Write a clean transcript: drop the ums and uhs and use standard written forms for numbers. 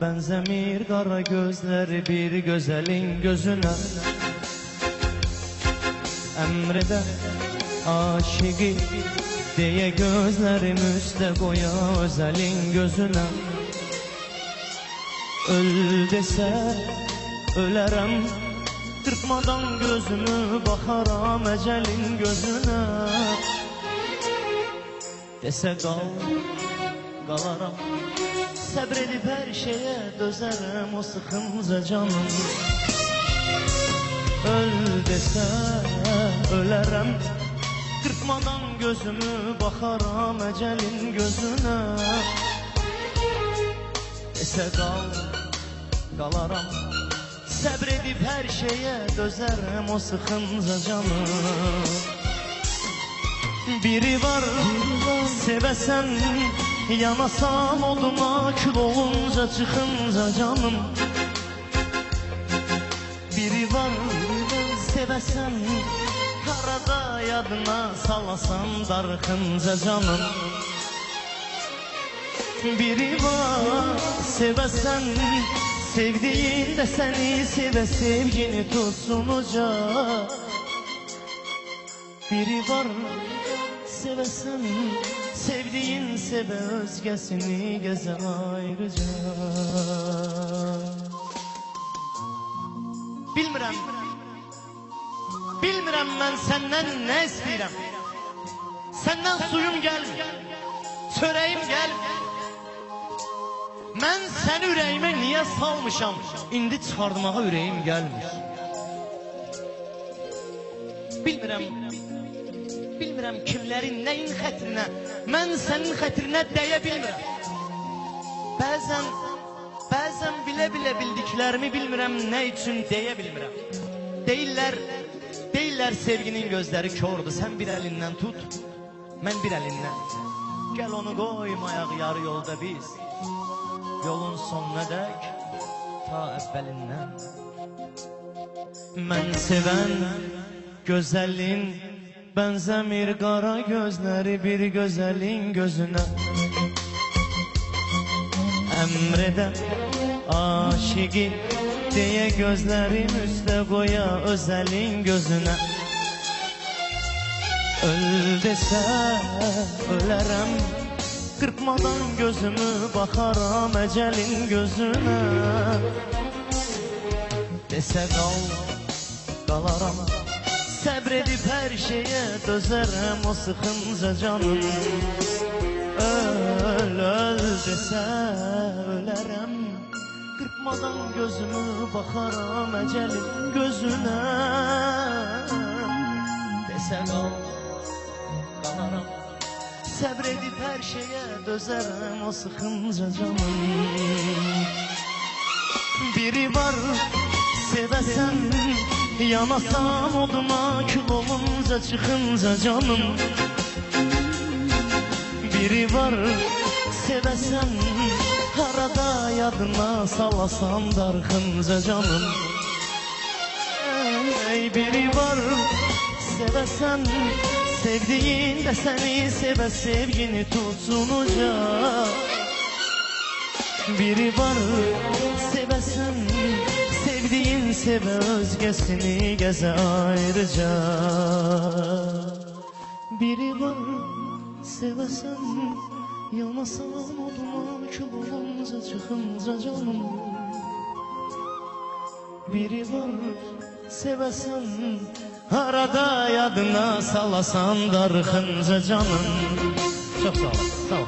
benzemir kara gözleri bir güzelin gözüne. Emrede aşığı diye gözlerim üstte koya özelin gözüne. Öl dese ölerem, kırpmadan gözümü bakaram ecelin gözüne. Dese kal, kalaram, sabredip her şeye dözerem o sıkınca canım. Öl dese ölerem, kırpmadan gözümü bakaram ecelin gözüne. Dese kal, kalaram, sabredip her şeye dözerem o sıkınca canım. Biri var sevesen, yanasam oduma kül olunca çıkınca canım. Biri var sevesen, arada yadına salasan darkınca canım. Biri var sevesen, sevdiğin de seni seve sevgini tutsun uca. Biri var sevesen, sevdiğin seve özgesini gezer ayrıca. Bilmirəm mən səndən nə istəyirəm. Səndən suyum gəl, çörəyim gəl. Mən səni ürəyimə niyə salmışam, indi çıxartmağa ürəyim gəlmir. Bilmirəm kimlərin, nəyin xətrinə, mən sənin xətrinə dəyə bilmirəm. Bəzən bilə-bilə bildiklərimi bilmirəm, nə üçün deyə bilmirəm. Deyirlər sevginin gözləri kördür, sən bir əlindən tut, mən bir əlindən. Gəl onu qoymayaq yarı yolda biz, yolun sonuna dək, ta əvvəlindən. Mən sevən gözəlin, benzemir qara gözləri bir gözəlin gözünə. Emreden aşığı diye gözlerim üstte koya özelin gözüne. Öl dese ölerem, kırpmadan gözümü bakaram ecelin gözüne. Dese kal, kalaram, sabredip her şeye dözerem o sıkınca canım. Öl dese ölerem, kırpmadan gözümü bakaram ecelin gözüne. Dese kal, kalaram, sabredip her şeye dözerem o sıkınca canım. Biri var sevesen, yanasam oduma kül olunca çıkınca canım. Biri var sevesen, arada yadına salasan darkınca canım. Biri var sevesen, sevdiğin de seni seve sevgini tutsun uca. Biri var sevesen, sevdiğin seve özgesini geze ayrıca. Biri var sevesen, yanasam oduma kül olunca çıkınca canım. Biri var sevesen, arada yadına salasan darkınca canım. Çok sağ ol, sağ ol.